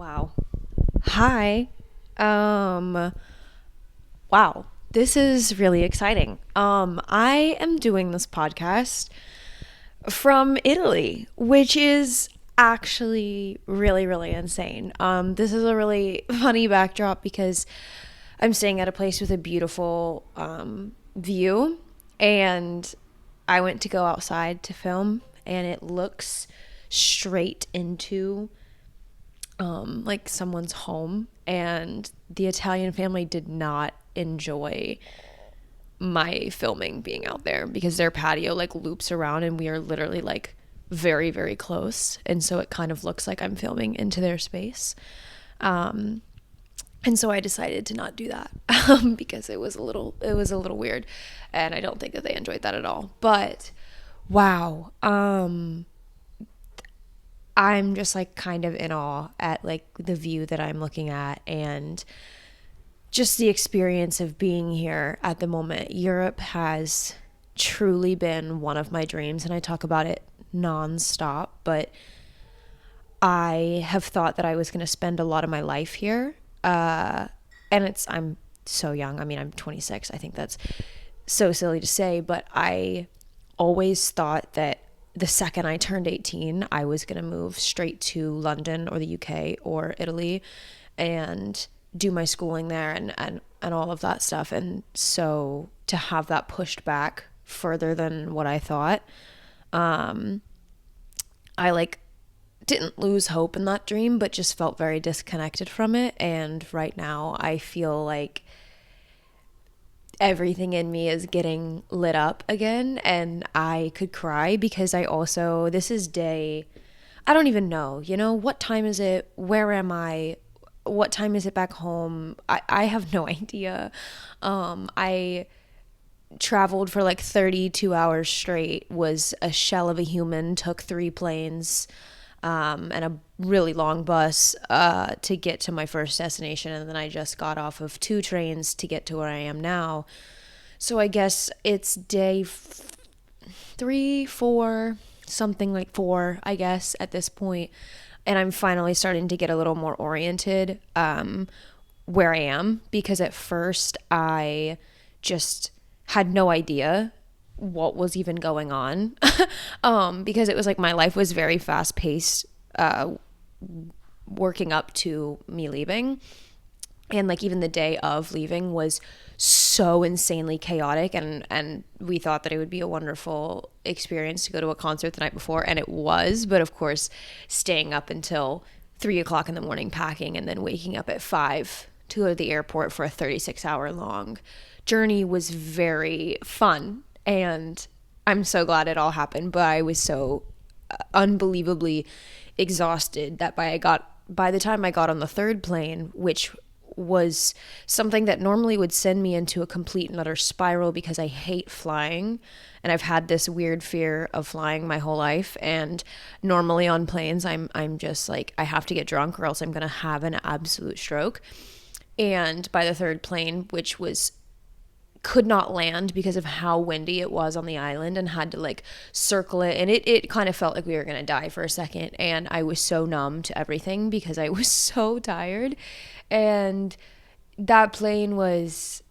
Wow. Hi. Um, wow. This is really exciting. I am doing this podcast from Italy, which is actually really, really insane. This is a really funny backdrop because I'm staying at a place with a beautiful view, and I went to go outside to film, and it looks straight into like someone's home, and the Italian family did not enjoy my filming being out there because their patio like loops around and we are literally like very, very close, and so it kind of looks like I'm filming into their space. um and so I decided to not do that because it was a little weird, and I don't think that they enjoyed that at all. But wow, I'm just like kind of in awe at like the view that I'm looking at, and just the experience of being here at the moment. Europe has truly been one of my dreams, and I talk about it nonstop, but I have thought that I was going to spend a lot of my life here. I'm so young. I mean, I'm 26. I think that's so silly to say, but I always thought that the second I turned 18, I was going to move straight to London or the UK or Italy and do my schooling there and all of that stuff. And so to have that pushed back further than what I thought, I like didn't lose hope in that dream, but just felt very disconnected from it. And right now I feel like everything in me is getting lit up again, and I could cry because this is day, I don't even know, what time is it? Where am I? What time is it back home? I have no idea. I traveled for like 32 hours straight, was a shell of a human, took 3 planes, and a really long bus to get to my first destination. And then I just got off of 2 trains to get to where I am now. So I guess it's day 3, 4, something like 4, I guess, at this point. And I'm finally starting to get a little more oriented where I am, because at first I just had no idea what was even going on. Because it was like my life was very fast paced, working up to me leaving. And like even the day of leaving was so insanely chaotic, and we thought that it would be a wonderful experience to go to a concert the night before, and it was. But of course, staying up until 3 o'clock in the morning packing, and then waking up at 5 to go to the airport for a 36-hour long journey was very fun, and I'm so glad it all happened. But I was so unbelievably exhausted that by the time I got on the third plane, which was something that normally would send me into a complete and utter spiral because I hate flying, and I've had this weird fear of flying my whole life. And normally on planes I'm just like, I have to get drunk or else I'm going to have an absolute stroke. And by the third plane, which was could not land because of how windy it was on the island, and had to like circle it, and it kind of felt like we were going to die for a second, and I was so numb to everything because I was so tired. And that plane was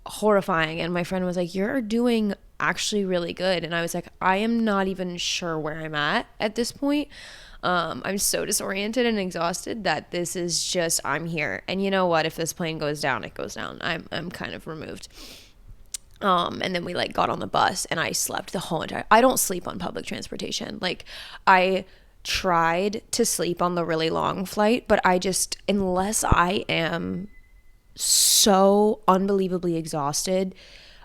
horrifying, and my friend was like, you're doing actually really good, and I was like, I am not even sure where I'm at this point. I'm so disoriented and exhausted that this is just, I'm here. And you know what? If this plane goes down, it goes down. I'm kind of removed. And then we like got on the bus, and I slept the whole entire, I don't sleep on public transportation. Like, I tried to sleep on the really long flight, but I just, unless I am so unbelievably exhausted,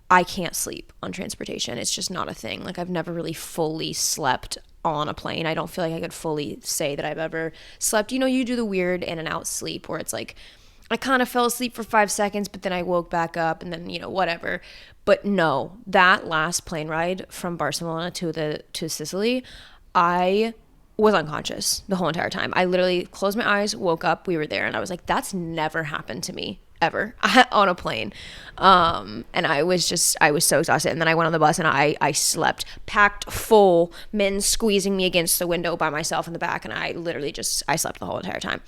I can't sleep on transportation. It's just not a thing. Like, I've never really fully slept on a plane. I don't feel like I could fully say that I've ever slept. You do the weird in and out sleep where it's like, I kind of fell asleep for 5 seconds, but then I woke back up, and then, whatever. But no, that last plane ride from Barcelona to Sicily, I was unconscious the whole entire time. I literally closed my eyes, woke up, we were there, and I was like, that's never happened to me ever on a plane. And I was so exhausted. And then I went on the bus and I slept packed full, men squeezing me against the window by myself in the back. And I literally I slept the whole entire time.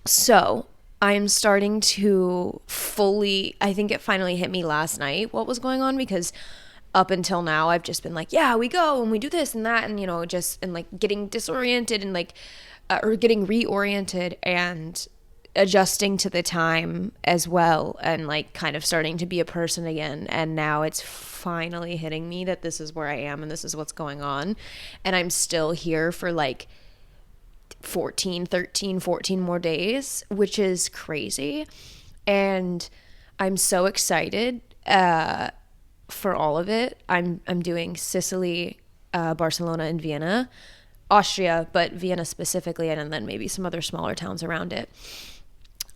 So I'm starting to I think it finally hit me last night what was going on, because up until now I've just been like, yeah, we go and we do this and that, and and like getting disoriented and like or getting reoriented and adjusting to the time as well, and like kind of starting to be a person again. And now it's finally hitting me that this is where I am and this is what's going on, and I'm still here for like 13, 14 more days, which is crazy. And I'm so excited for all of it. I'm doing Sicily, Barcelona, and Vienna, Austria, but Vienna specifically, and then maybe some other smaller towns around it.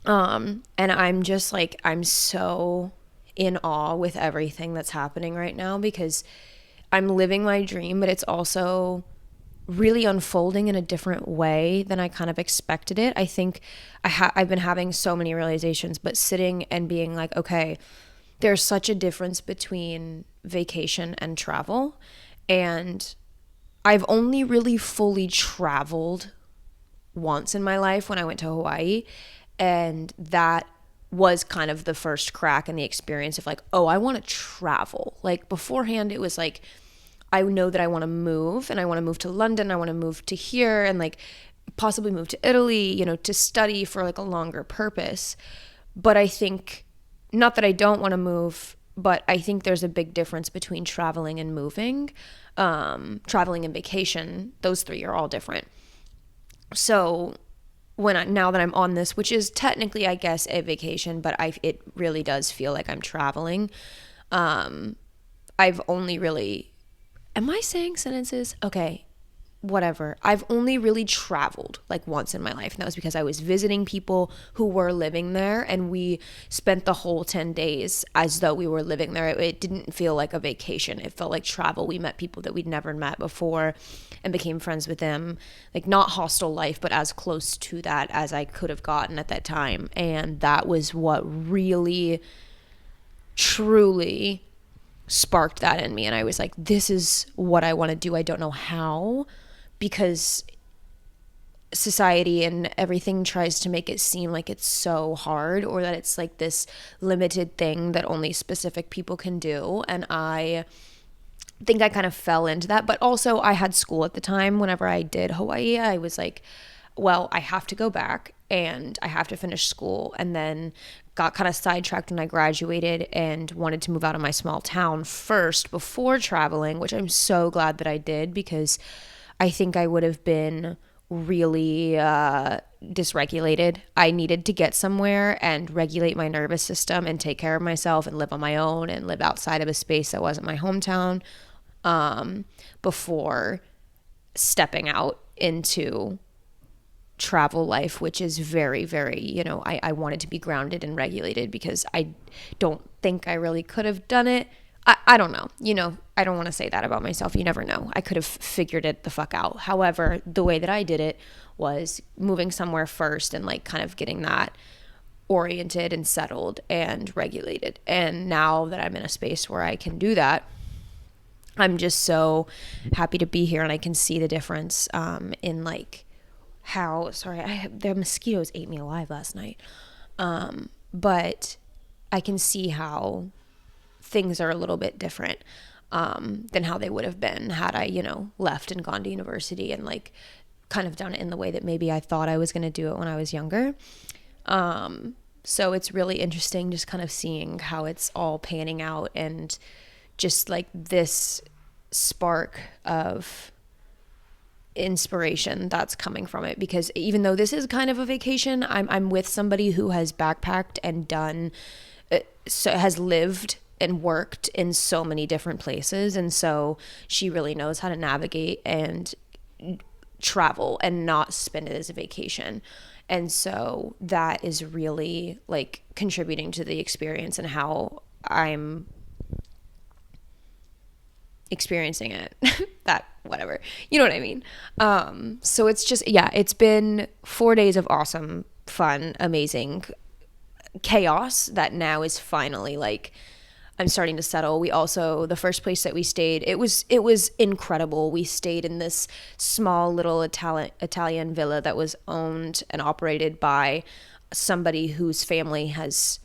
And I'm just like, I'm so in awe with everything that's happening right now, because I'm living my dream, but it's also really unfolding in a different way than I kind of expected it. I think I've been having so many realizations, but sitting and being like, okay, there's such a difference between vacation and travel. And I've only really fully traveled once in my life, when I went to Hawaii. And that was kind of the first crack in the experience of like, oh, I want to travel. Like beforehand, it was like, I know that I want to move, and I want to move to London. I want to move to here, and like possibly move to Italy, to study for like a longer purpose. But I think, not that I don't want to move, but I think there's a big difference between traveling and moving. Traveling and vacation, those three are all different. So now that I'm on this, which is technically, I guess, a vacation, but it really does feel like I'm traveling. I've only really, am I saying sentences? Okay, whatever. I've only really traveled like once in my life, and that was because I was visiting people who were living there, and we spent the whole 10 days as though we were living there. It didn't feel like a vacation. It felt like travel. We met people that we'd never met before and became friends with them. Like not hostel life, but as close to that as I could have gotten at that time. And that was what really, truly sparked that in me. And I was like, this is what I want to do. I don't know how, because society and everything tries to make it seem like it's so hard, or that it's like this limited thing that only specific people can do. And I think I kind of fell into that. But also I had school at the time. Whenever I did Hawaii, I was like, well, I have to go back and I have to finish school. And then got kind of sidetracked when I graduated and wanted to move out of my small town first before traveling, which I'm so glad that I did, because I think I would have been really dysregulated. I needed to get somewhere and regulate my nervous system and take care of myself and live on my own and live outside of a space that wasn't my hometown, before stepping out into travel life, which is very, very, I wanted to be grounded and regulated, because I don't think I really could have done it. I don't know. I don't want to say that about myself. You never know. I could have figured it the fuck out. However, the way that I did it was moving somewhere first and like kind of getting that oriented and settled and regulated. And now that I'm in a space where I can do that, I'm just so happy to be here, and I can see the difference in like how, sorry, the mosquitoes ate me alive last night. But I can see how things are a little bit different than how they would have been had I, left and gone to university and like kind of done it in the way that maybe I thought I was going to do it when I was younger. So it's really interesting just kind of seeing how it's all panning out, and just like this spark of inspiration that's coming from it. Because even though this is kind of a vacation, I'm with somebody who has backpacked and done, has lived and worked in so many different places, and so she really knows how to navigate and travel and not spend it as a vacation. And so that is really like contributing to the experience and how I'm experiencing it. That, whatever, you know what I mean? So it's just, yeah, it's been 4 days of awesome, fun, amazing, chaos that now is finally like I'm starting to settle. We also, the first place that we stayed, it was incredible. We stayed in this small little Italian villa that was owned and operated by somebody whose family has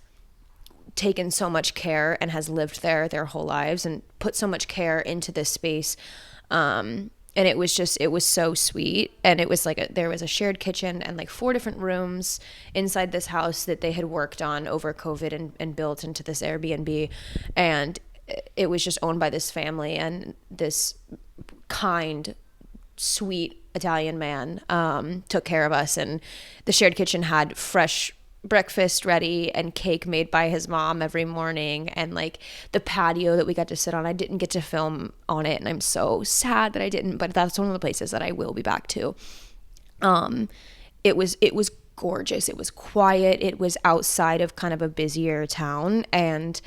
taken so much care and has lived there their whole lives and put so much care into this space. And it was so sweet. And it was like there was a shared kitchen and like 4 different rooms inside this house that they had worked on over COVID and built into this Airbnb. And it was just owned by this family, and this kind, sweet Italian man took care of us. And the shared kitchen had fresh breakfast ready and cake made by his mom every morning, and like the patio that we got to sit on, I didn't get to film on it, and I'm so sad that I didn't, but that's one of the places that I will be back to. It was gorgeous. It was quiet. It was outside of kind of a busier town, and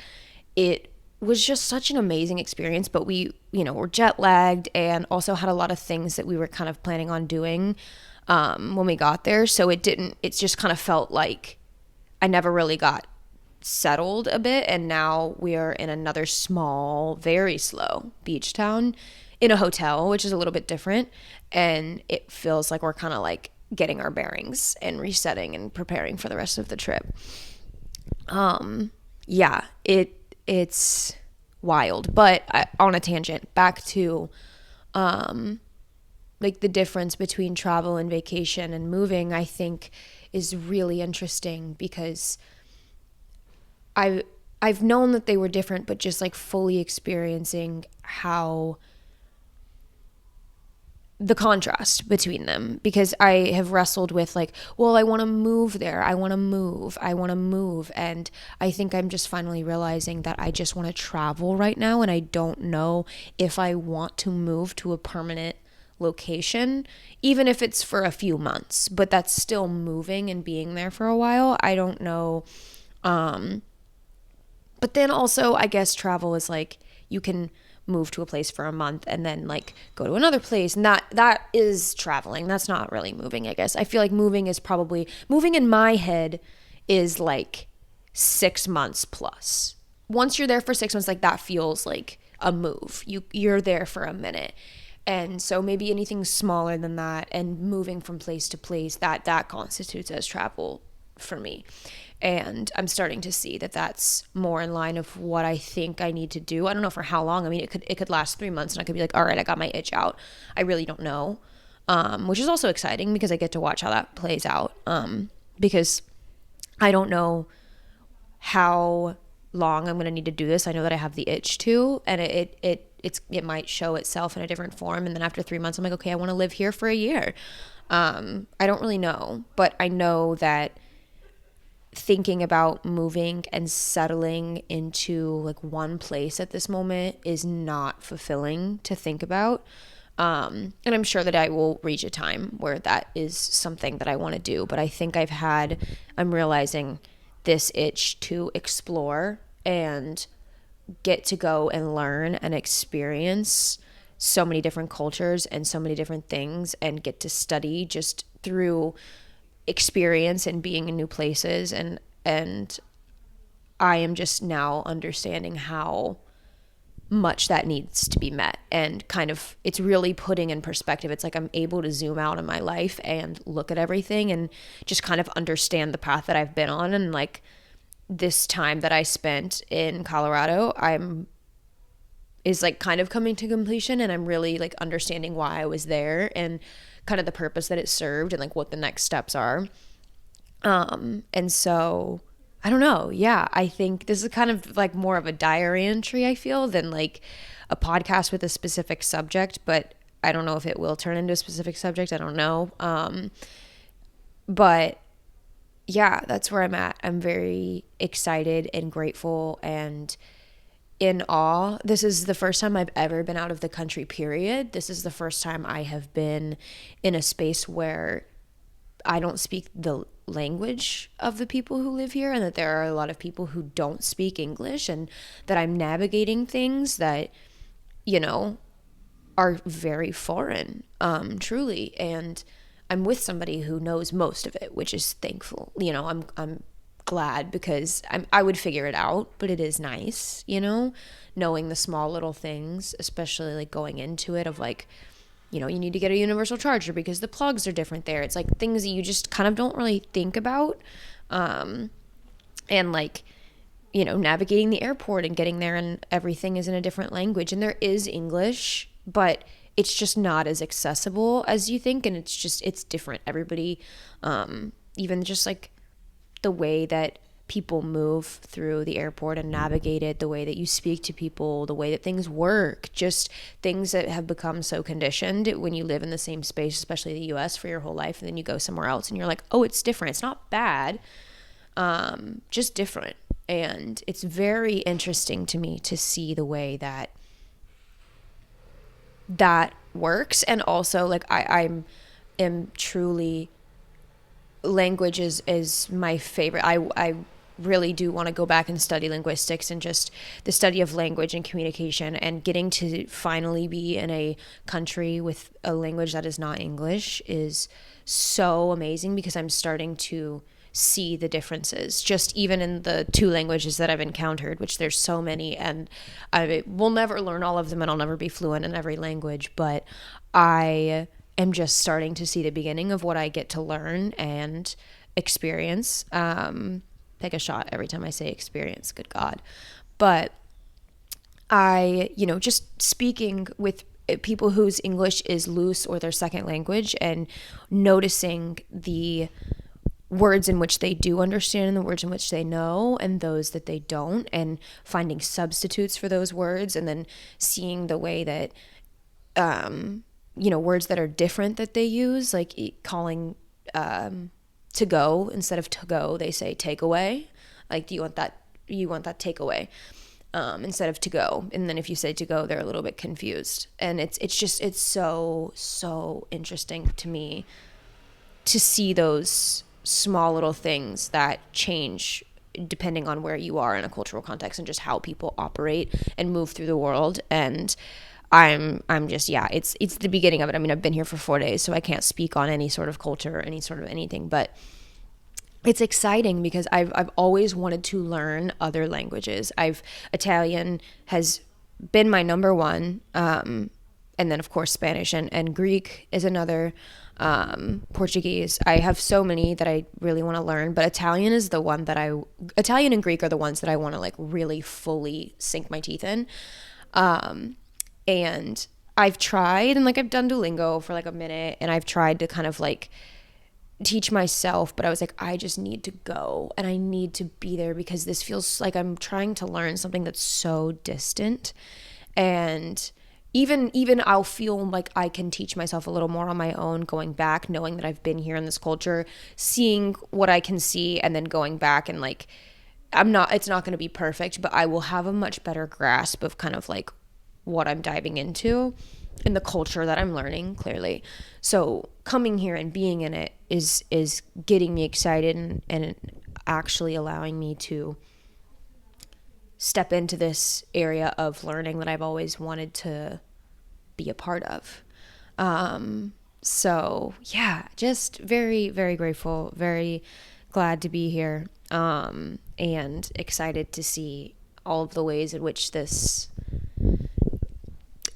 it was just such an amazing experience. But we, were jet lagged and also had a lot of things that we were kind of planning on doing when we got there. So it just kind of felt like I never really got settled a bit. And now we are in another small, very slow beach town in a hotel, which is a little bit different. And it feels like we're kind of like getting our bearings and resetting and preparing for the rest of the trip. Yeah, it's wild. But on a tangent, back to like the difference between travel and vacation and moving, I think is really interesting, because I've known that they were different, but just like fully experiencing how the contrast between them, because I have wrestled with like, well, I want to move there. I want to move. And I think I'm just finally realizing that I just want to travel right now. And I don't know if I want to move to a permanent location, even if it's for a few months, but that's still moving and being there for a while. I don't know. But then also, I guess travel is like, you can move to a place for a month and then like go to another place, and that is traveling. That's not really moving, I guess. I feel like moving in my head is like 6 months plus. Once you're there for 6 months, like that feels like a move. You're there for a minute. And so maybe anything smaller than that and moving from place to place, that constitutes as travel for me. And I'm starting to see that that's more in line of what I think I need to do. I don't know for how long. I mean, it could last 3 months and I could be like, all right, I got my itch out. I really don't know. Which is also exciting because I get to watch how that plays out. Because I don't know how long I'm going to need to do this. I know that I have the itch to, and it might show itself in a different form. And then after 3 months, I'm like, okay, I want to live here for a year. I don't really know, but I know that thinking about moving and settling into like one place at this moment is not fulfilling to think about. And I'm sure that I will reach a time where that is something that I want to do. But I think I'm realizing this itch to explore and get to go and learn and experience so many different cultures and so many different things, and get to study just through experience and being in new places. And I am just now understanding how much that needs to be met, and kind of it's really putting in perspective. It's like I'm able to zoom out in my life and look at everything and just kind of understand the path that I've been on. And like this time that I spent in Colorado, is like kind of coming to completion, and I'm really like understanding why I was there and kind of the purpose that it served and like what the next steps are. And so I don't know. Yeah, I think this is kind of like more of a diary entry, I feel, than like a podcast with a specific subject, but I don't know if it will turn into a specific subject. I don't know. But yeah, that's where I'm at. I'm very excited and grateful and in awe. This is the first time I've ever been out of the country, period. This is the first time I have been in a space where I don't speak the language of the people who live here, and that there are a lot of people who don't speak English, and that I'm navigating things that, are very foreign, truly. And I'm with somebody who knows most of it, which is thankful. I'm glad because I would figure it out, but it is nice, you know, knowing the small little things, especially like going into it of like, you know, you need to get a universal charger because the plugs are different there. It's like things that you just kind of don't really think about. And like, you know, navigating the airport and getting there and everything is in a different language. And there is English, but it's just not as accessible as you think. And it's different. Everybody, even just like the way that people move through the airport and navigate it, the way that you speak to people, the way that things work, just things that have become so conditioned when you live in the same space, especially the US for your whole life. And then you go somewhere else and you're like, oh, it's different. It's not bad, just different. And it's very interesting to me to see the way that works. And also like am truly, language is my favorite. I really do want to go back and study linguistics and just the study of language and communication, and getting to finally be in a country with a language that is not English is so amazing, because I'm starting to see the differences just even in the two languages that I've encountered, which there's so many, and I will never learn all of them and I'll never be fluent in every language, but I am just starting to see the beginning of what I get to learn and experience. Take a shot every time I say experience, good God. But I, you know, just speaking with people whose English is loose or their second language, and noticing the words in which they do understand and the words in which they know and those that they don't, and finding substitutes for those words, and then seeing the way that, you know, words that are different that they use, like calling to go instead of to go, they say takeaway. Like, do you want that? You want that takeaway instead of to go. And then if you say to go, they're a little bit confused. And it's so interesting to me to see those small little things that change depending on where you are in a cultural context and just how people operate and move through the world. And I'm just, yeah, it's the beginning of it. I mean, I've been here for 4 days, so I can't speak on any sort of culture or any sort of anything, but it's exciting because I've always wanted to learn other languages. Italian has been my number one, and then of course Spanish and Greek is another, Portuguese. I have so many that I really want to learn, but Italian is the one that Italian and Greek are the ones that I want to like really fully sink my teeth in. And I've tried, and like I've done Duolingo for like a minute, and I've tried to kind of like teach myself, but I was like, I just need to go and I need to be there, because this feels like I'm trying to learn something that's so distant. And even I'll feel like I can teach myself a little more on my own, going back, knowing that I've been here in this culture, seeing what I can see, and then going back and like, it's not going to be perfect, but I will have a much better grasp of kind of like what I'm diving into and the culture that I'm learning, clearly. So coming here and being in it is getting me excited and actually allowing me to step into this area of learning that I've always wanted to be a part of. So yeah, just very, very grateful, very glad to be here, and excited to see all of the ways in which this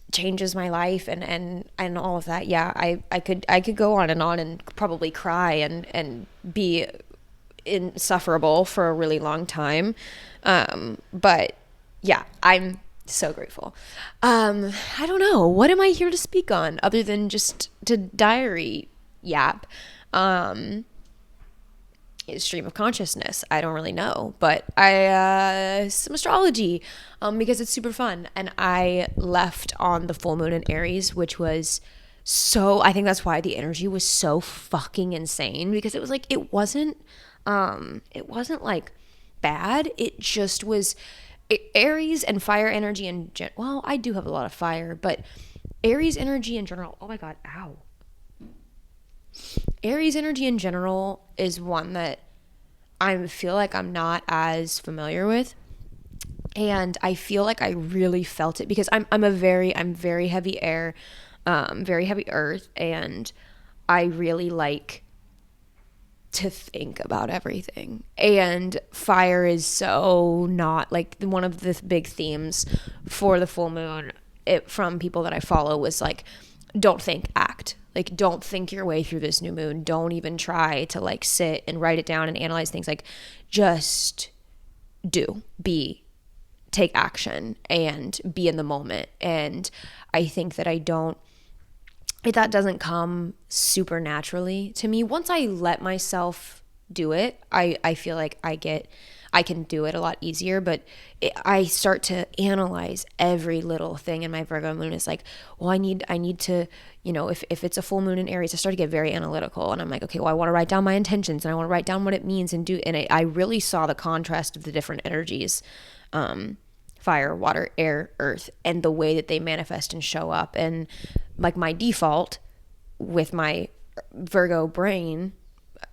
changes my life and all of that. Yeah, I could go on and probably cry and be insufferable for a really long time. But yeah, I'm so grateful. I don't know, what am I here to speak on other than just to diary yap? Stream of consciousness, I don't really know, but some astrology, because it's super fun. And I left on the full moon in Aries, which was so, I think that's why the energy was so fucking insane, because it was like, it wasn't like bad, it just was Aries and fire energy in well, I do have a lot of fire, but Aries energy in general, oh my god, ow. Aries energy in general is one that I feel like I'm not as familiar with, and I feel like I really felt it because I'm very heavy air, very heavy earth, and I really like to think about everything. And fire is so not like one of the big themes for the full moon from people that I follow was like, don't think, act. Like, don't think your way through this new moon. Don't even try to like sit and write it down and analyze things. Like, just take action and be in the moment. And I think that that doesn't come super naturally to me. Once I let myself do it, I feel like I can do it a lot easier, but I start to analyze every little thing in my Virgo moon. It's like, well, I need to, if it's a full moon in Aries, I start to get very analytical, and I'm like, okay, well, I want to write down my intentions, and I want to write down what it means and do, and I really saw the contrast of the different energies, fire, water, air, earth, and the way that they manifest and show up. And like my default with my Virgo brain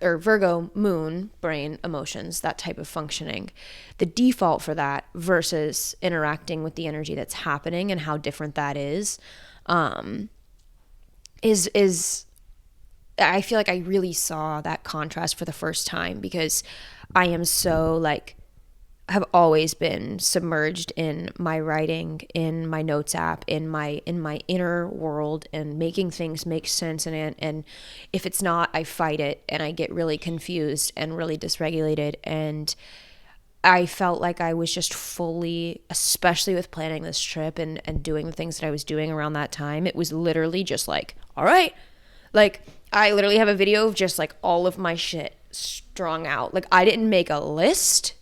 or Virgo moon brain emotions, that type of functioning, the default for that versus interacting with the energy that's happening and how different that is I feel like I really saw that contrast for the first time, because I am so like, have always been submerged in my writing, in my notes app, in my inner world, and making things make sense. And if it's not, I fight it and I get really confused and really dysregulated. And I felt like I was just fully, especially with planning this trip and doing the things that I was doing around that time, it was literally just like, all right, like I literally have a video of just like all of my shit strung out. Like I didn't make a list.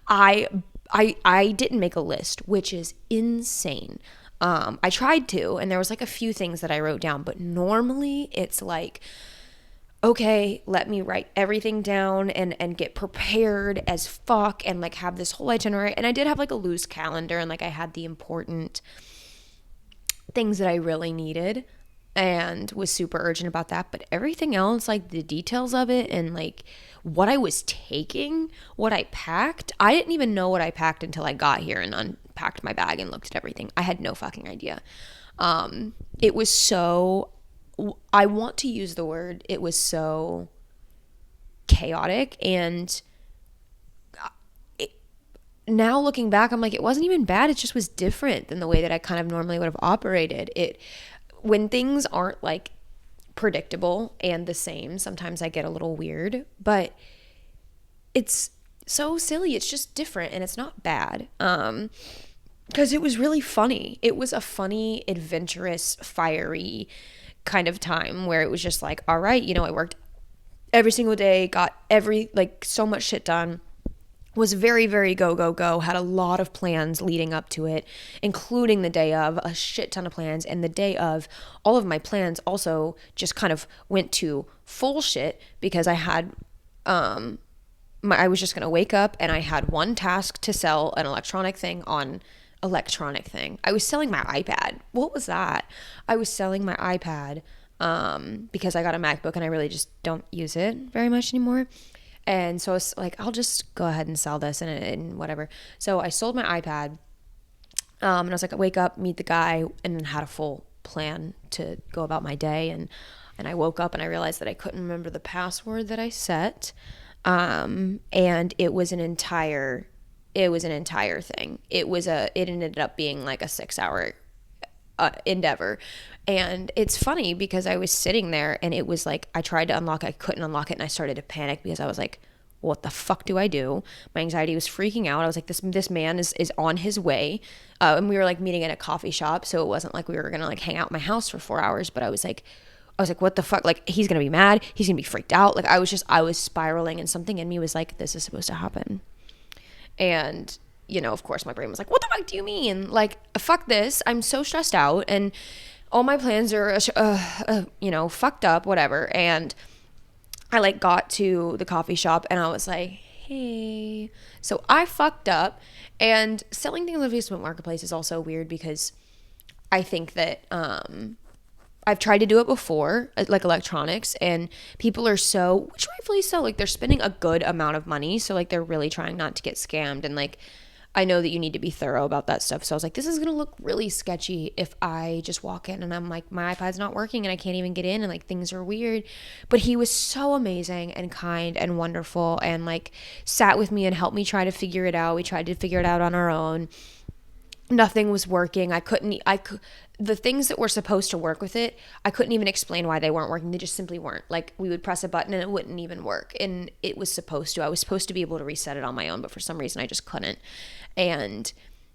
I didn't make a list, which is insane. I tried to, and there was like a few things that I wrote down, but normally it's like, okay, let me write everything down and get prepared as fuck and like have this whole itinerary. And I did have like a loose calendar, and like I had the important things that I really needed and was super urgent about that. But everything else, like the details of it and like what I was taking, what I packed, I didn't even know what I packed until I got here and unpacked my bag and looked at everything. I had no fucking idea. It was so, I want to use the word, it was so chaotic. And now looking back, I'm like, it wasn't even bad. It just was different than the way that I kind of normally would have operated. When things aren't like predictable and the same, sometimes I get a little weird, but it's so silly. It's just different, and it's not bad. Because it was really funny. It was a funny, adventurous, fiery kind of time where it was just like, all right, I worked every single day, got so much shit done. Was very, very go, had a lot of plans leading up to it, including the day of, a shit ton of plans. And the day of, all of my plans also just kind of went to full shit, because I had, I was just going to wake up and I had one task to sell an electronic thing. I was selling my iPad. What was that? I was selling my iPad because I got a MacBook and I really just don't use it very much anymore. And so I was like, I'll just go ahead and sell this and whatever. So I sold my iPad, and I was like, I wake up, meet the guy, and then had a full plan to go about my day. And I woke up and I realized that I couldn't remember the password that I set. And it was an entire thing. It ended up being like a 6-hour endeavor. And it's funny because I was sitting there and it was like, I tried to unlock it, I couldn't unlock it, and I started to panic because I was like, what the fuck do I do? My anxiety was freaking out. I was like, this man is on his way. And we were like meeting at a coffee shop, so it wasn't like we were gonna like hang out at my house for 4 hours, but I was like, what the fuck? Like, he's gonna be mad, he's gonna be freaked out. Like I was spiraling, and something in me was like, this is supposed to happen. And of course my brain was like, what the fuck do you mean? Like, fuck this. I'm so stressed out and all my plans are, fucked up, whatever. And I like got to the coffee shop and I was like, hey, so I fucked up. And selling things on the Facebook Marketplace is also weird because I think that, I've tried to do it before, like electronics, and people are so, which rightfully so, like they're spending a good amount of money. So like they're really trying not to get scammed. And like, I know that you need to be thorough about that stuff. So I was like, this is going to look really sketchy if I just walk in and I'm like, my iPad's not working and I can't even get in and like things are weird. But he was so amazing and kind and wonderful and like sat with me and helped me try to figure it out. We tried to figure it out on our own. Nothing was working. The things that were supposed to work with it, I couldn't even explain why they weren't working. They just simply weren't. Like, we would press a button and it wouldn't even work. And it was supposed to. I was supposed to be able to reset it on my own, but for some reason I just couldn't. And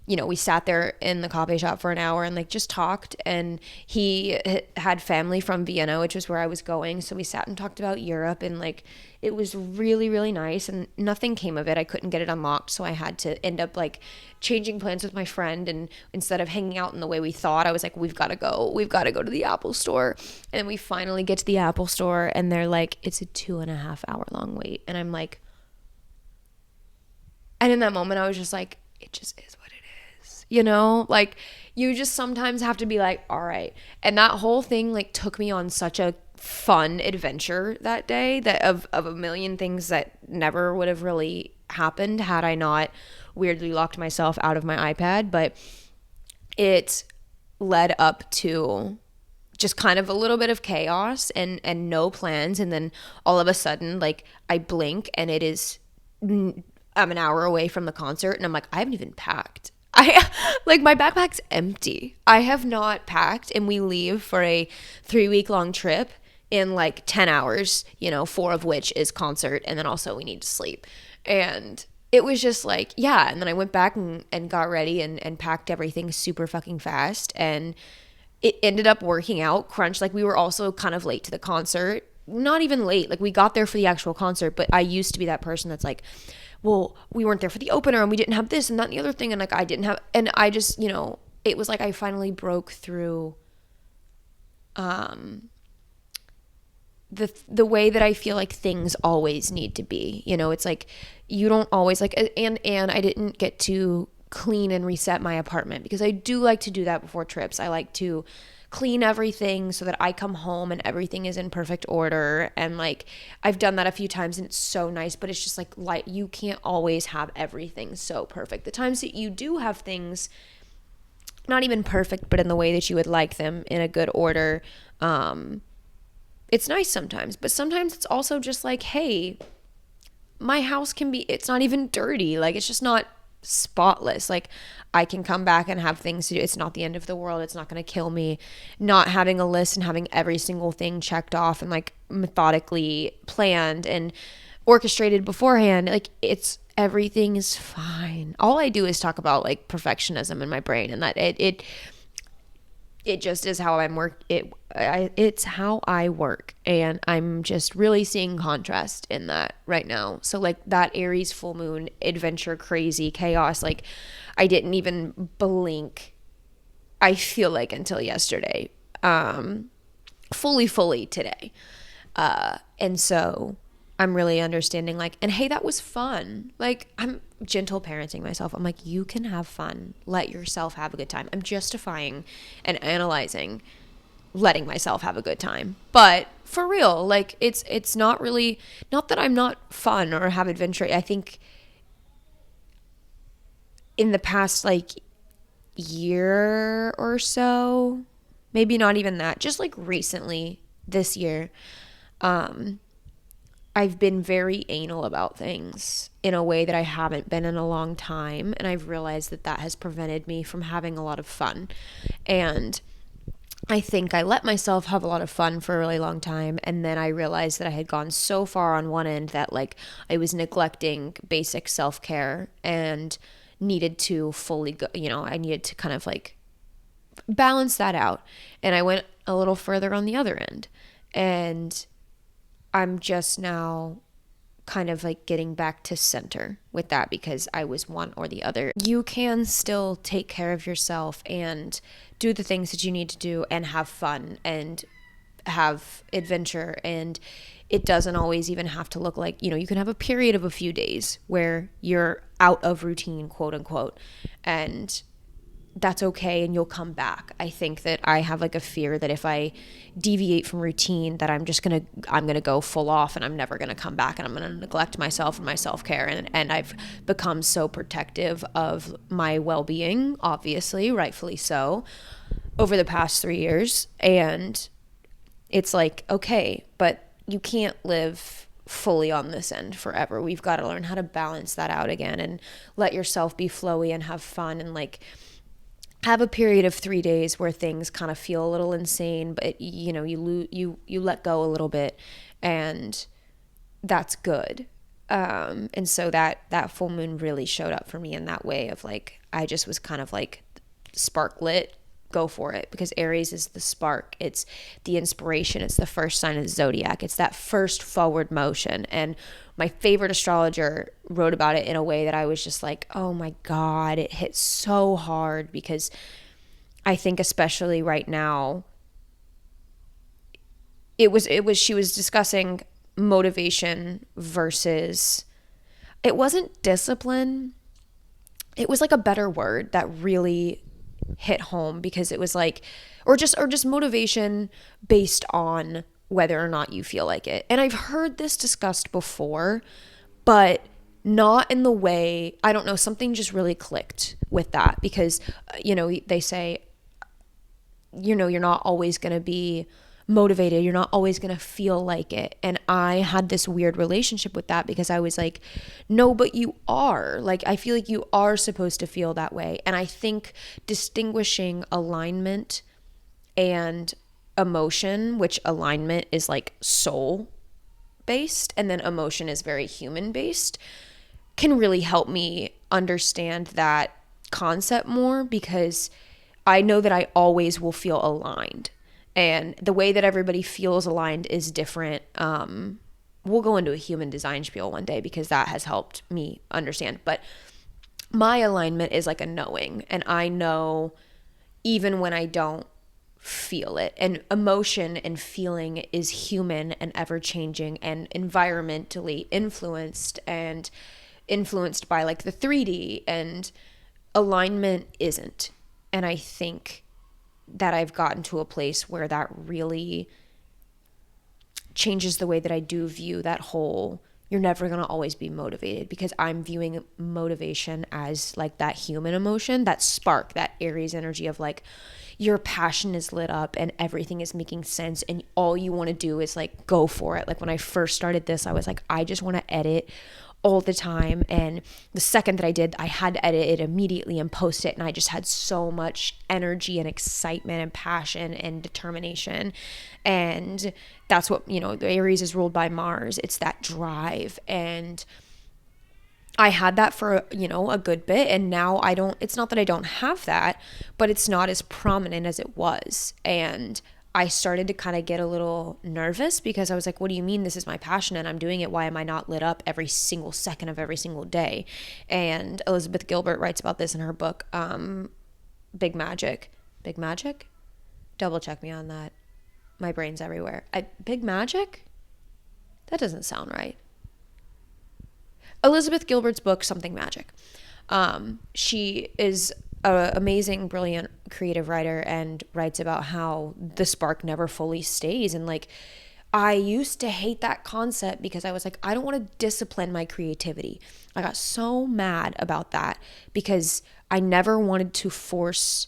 we sat there in the coffee shop for an hour and like just talked, and he had family from Vienna, which was where I was going. So we sat and talked about Europe, and like it was really, really nice, and nothing came of it. I couldn't get it unlocked. So I had to end up like changing plans with my friend. And instead of hanging out in the way we thought, I was like, we've got to go to the Apple store. And we finally get to the Apple store and they're like, it's a 2.5 hour long wait. And I'm like, and in that moment I was just like, it just is what it is, like you just sometimes have to be like, all right. And that whole thing like took me on such a fun adventure that day, that of a million things that never would have really happened had I not weirdly locked myself out of my iPad. But it led up to just kind of a little bit of chaos and no plans. And then all of a sudden, like I blink and I'm an hour away from the concert, and I'm like, I haven't even packed. My backpack's empty. I have not packed, and we leave for a 3-week long trip in like 10 hours, 4 of which is concert, and then also we need to sleep. And it was just like, yeah. And then I went back and got ready and packed everything super fucking fast, and it ended up working out. Crunch, like we were also kind of late to the concert. Not even late, like we got there for the actual concert, but I used to be that person that's like, well, we weren't there for the opener and we didn't have this and that and the other thing, and like I didn't have, and I just, it was like I finally broke through the way that I feel like things always need to be. It's like you don't always like, and I didn't get to clean and reset my apartment, because I do like to do that before trips. I like to clean everything so that I come home and everything is in perfect order. And like I've done that a few times and it's so nice, but it's just like you can't always have everything so perfect. The times that you do have things not even perfect, but in the way that you would like them, in a good order, it's nice sometimes. But sometimes it's also just like, hey, my house it's not even dirty. Like it's just not spotless. Like I can come back and have things to do. It's not the end of the world. It's not going to kill me. Not having a list and having every single thing checked off and like methodically planned and orchestrated beforehand. Like everything is fine. All I do is talk about like perfectionism in my brain, and that it just is how it's how I work, and I'm just really seeing contrast in that right now. So like that Aries full moon adventure, crazy chaos, like I didn't even blink, I feel like, until yesterday, fully today, and so I'm really understanding, like, and hey, that was fun. Like, I'm gentle parenting myself. I'm like, you can have fun. Let yourself have a good time. I'm justifying and analyzing letting myself have a good time. But for real, like, it's not really, not that I'm not fun or have adventure. I think in the past, like, year or so, maybe not even that, just like recently this year, I've been very anal about things in a way that I haven't been in a long time. And I've realized that has prevented me from having a lot of fun. And I think I let myself have a lot of fun for a really long time. And then I realized that I had gone so far on one end that like I was neglecting basic self-care and needed to fully go, I needed to kind of like balance that out. And I went a little further on the other end. And I'm just now kind of like getting back to center with that, because I was one or the other. You can still take care of yourself and do the things that you need to do and have fun and have adventure. And it doesn't always even have to look like, you can have a period of a few days where you're out of routine, quote unquote. And that's okay and you'll come back. I think that I have like a fear that if I deviate from routine that I'm going to go full off and I'm never going to come back and I'm going to neglect myself and my self-care, and I've become so protective of my well-being, obviously, rightfully so, over the past 3 years. And it's like, okay, but you can't live fully on this end forever. We've got to learn how to balance that out again and let yourself be flowy and have fun and like have a period of 3 days where things kind of feel a little insane, but you know, you let go a little bit, and that's good. And so that full moon really showed up for me in that way of like, I just was kind of like, spark lit, go for it, because Aries is the spark, it's the inspiration, it's the first sign of the zodiac, it's that first forward motion. And my favorite astrologer wrote about it in a way that I was just like, oh my God, it hit so hard, because I think especially right now, she was discussing motivation versus, it wasn't discipline, it was like a better word that really hit home, because it was like, or just motivation based on whether or not you feel like it. And I've heard this discussed before, but not in the way, I don't know, something just really clicked with that, because they say, you're not always going to be motivated, you're not always going to feel like it. And I had this weird relationship with that, because I was like, no, but you are, like, I feel like you are supposed to feel that way. And I think distinguishing alignment and emotion, which alignment is like soul based and then emotion is very human based, can really help me understand that concept more, because I know that I always will feel aligned. And the way that everybody feels aligned is different. We'll go into a human design spiel one day, because that has helped me understand. But my alignment is like a knowing, and I know even when I don't feel it. And emotion and feeling is human and ever changing and environmentally influenced, and influenced by like the 3D, and alignment isn't. And I think that I've gotten to a place where that really changes the way that I do view that whole, you're never going to always be motivated, because I'm viewing motivation as like that human emotion, that spark, that Aries energy of like, your passion is lit up and everything is making sense and all you want to do is like go for it. Like when I first started this, I was like, I just want to edit all the time. And the second that I did, I had to edit it immediately and post it. And I just had so much energy and excitement and passion and determination. And that's what, the Aries is ruled by Mars. It's that drive. And I had that for, a good bit. And now it's not that I don't have that, but it's not as prominent as it was. And I started to kind of get a little nervous, because I was like, what do you mean this is my passion and I'm doing it? Why am I not lit up every single second of every single day? And Elizabeth Gilbert writes about this in her book, Big Magic. Big Magic? Double check me on that. My brain's everywhere. Big Magic? That doesn't sound right. Elizabeth Gilbert's book, Something Magic. She is an amazing, brilliant, creative writer, and writes about how the spark never fully stays. And like, I used to hate that concept, because I was like, I don't want to discipline my creativity. I got so mad about that, because I never wanted to force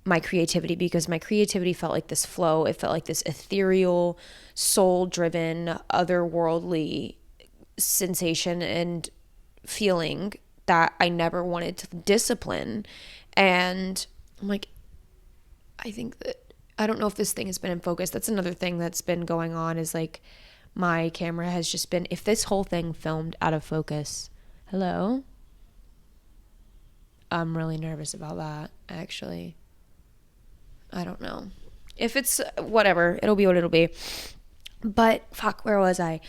my creativity, because my creativity felt like this flow. It felt like this ethereal, soul-driven, otherworldly sensation and feeling that I never wanted to discipline. And I'm like, I think that, I don't know if this thing has been in focus. That's another thing that's been going on, is like my camera has just been, if this whole thing filmed out of focus, hello? I'm really nervous about that, actually. I don't know. If it's whatever, it'll be what it'll be. But fuck, where was I?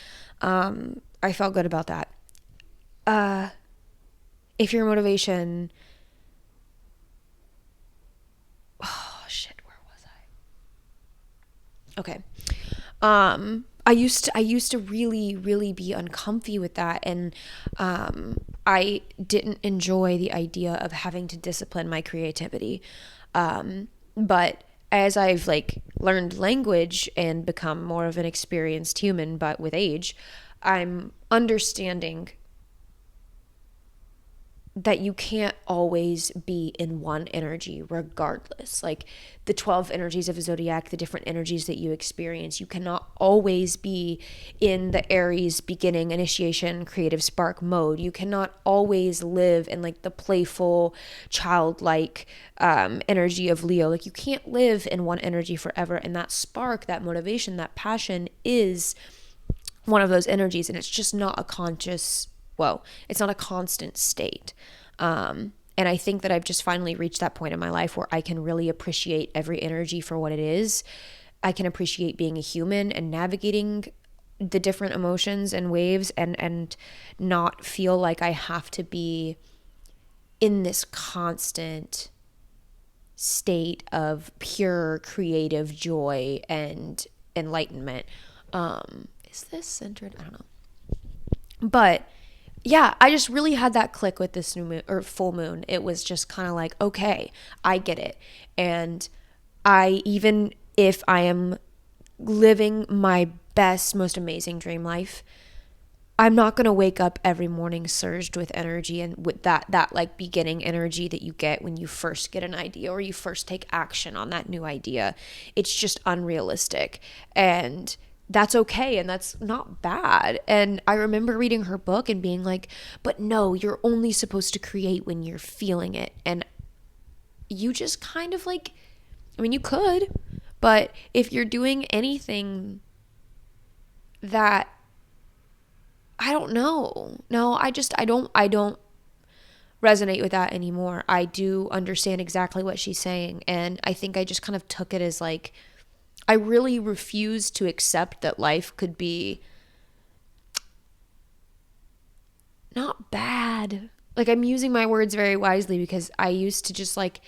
I felt good about that. If your motivation, oh shit, where was I? Okay. I used to really, really be uncomfy with that, and I didn't enjoy the idea of having to discipline my creativity. But as I've like learned language and become more of an experienced human, but with age, I'm understanding that you can't always be in one energy regardless. Like the 12 energies of the zodiac, the different energies that you experience, you cannot always be in the Aries beginning, initiation, creative spark mode. You cannot always live in like the playful, childlike energy of Leo. Like you can't live in one energy forever. And that spark, that motivation, that passion is one of those energies, and it's just not a conscious, well, it's not a constant state. And I think that I've just finally reached that point in my life where I can really appreciate every energy for what it is. I can appreciate being a human and navigating the different emotions and waves, and not feel like I have to be in this constant state of pure creative joy and enlightenment. Is this centered? I don't know. But yeah, I just really had that click with this new moon or full moon. It was just kind of like, okay, I get it. And even if I am living my best, most amazing dream life, I'm not going to wake up every morning surged with energy and with that like beginning energy that you get when you first get an idea or you first take action on that new idea. It's just unrealistic. And that's okay, and that's not bad. And I remember reading her book and being like, but no, you're only supposed to create when you're feeling it. And you just kind of like, I mean, you could, but if you're doing anything that, I don't know. No, I don't resonate with that anymore. I do understand exactly what she's saying, and I think I just kind of took it as like, I really refuse to accept that life could be not bad. Like, I'm using my words very wisely because I used to just like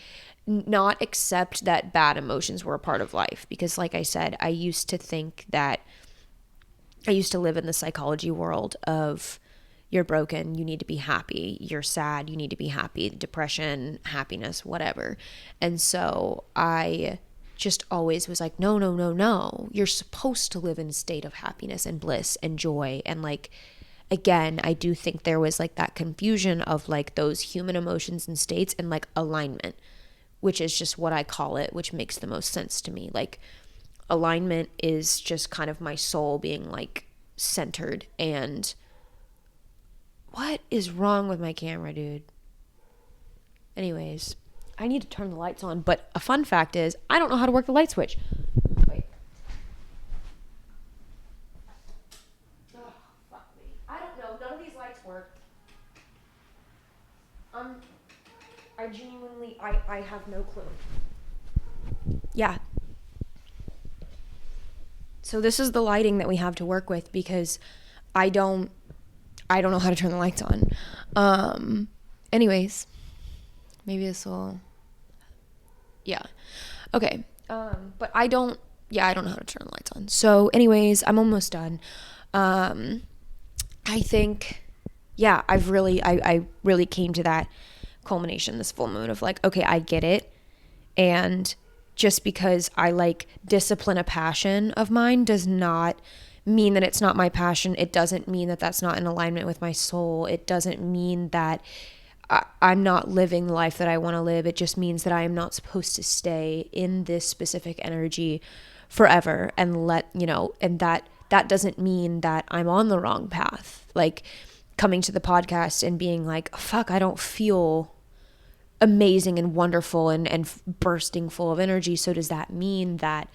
not accept that bad emotions were a part of life. Because, like I said, I used to think that I used to live in the psychology world of you're broken, you need to be happy. You're sad, you need to be happy. Depression, happiness, whatever. And so I just always was like, no, no, no, no. You're supposed to live in a state of happiness and bliss and joy. And like, again, I do think there was like that confusion of like those human emotions and states and like alignment, which is just what I call it, which makes the most sense to me. Like, alignment is just kind of my soul being like centered. And what is wrong with my camera, dude? Anyways, I need to turn the lights on. But a fun fact is, I don't know how to work the light switch. Wait. Oh, fuck me. I don't know. None of these lights work. I genuinely, I have no clue. Yeah. So this is the lighting that we have to work with because I don't know how to turn the lights on. Anyways, maybe this will, yeah. Okay. But I don't know how to turn the lights on. So anyways, I'm almost done. I think, yeah, I really came to that culmination this full moon of like, okay, I get it. And just because I like discipline a passion of mine does not mean that it's not my passion. It doesn't mean that that's not in alignment with my soul. It doesn't mean that I'm not living the life that I want to live. It just means that I am not supposed to stay in this specific energy forever and and that doesn't mean that I'm on the wrong path. Like coming to the podcast and being like, oh, fuck, I don't feel amazing and wonderful and bursting full of energy. So does that mean that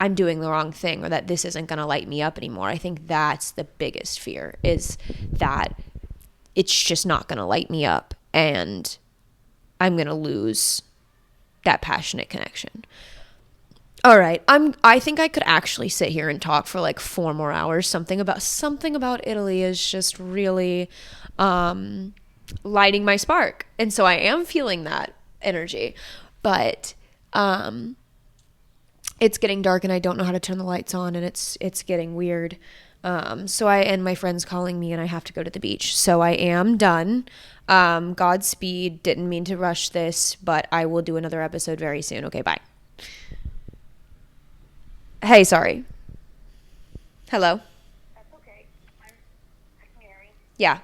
I'm doing the wrong thing or that this isn't going to light me up anymore? I think that's the biggest fear, is that it's just not going to light me up and I'm going to lose that passionate connection. All right. I think I could actually sit here and talk for like 4 more hours. Something about Italy is just really lighting my spark. And so I am feeling that energy. But it's getting dark and I don't know how to turn the lights on, and it's getting weird. So I and my friend's calling me and I have to go to the beach. So I am done. Godspeed. Didn't mean to rush this, but I will do another episode very soon. Okay, bye. Hey, sorry. Hello. That's okay. I can hear you. Yeah.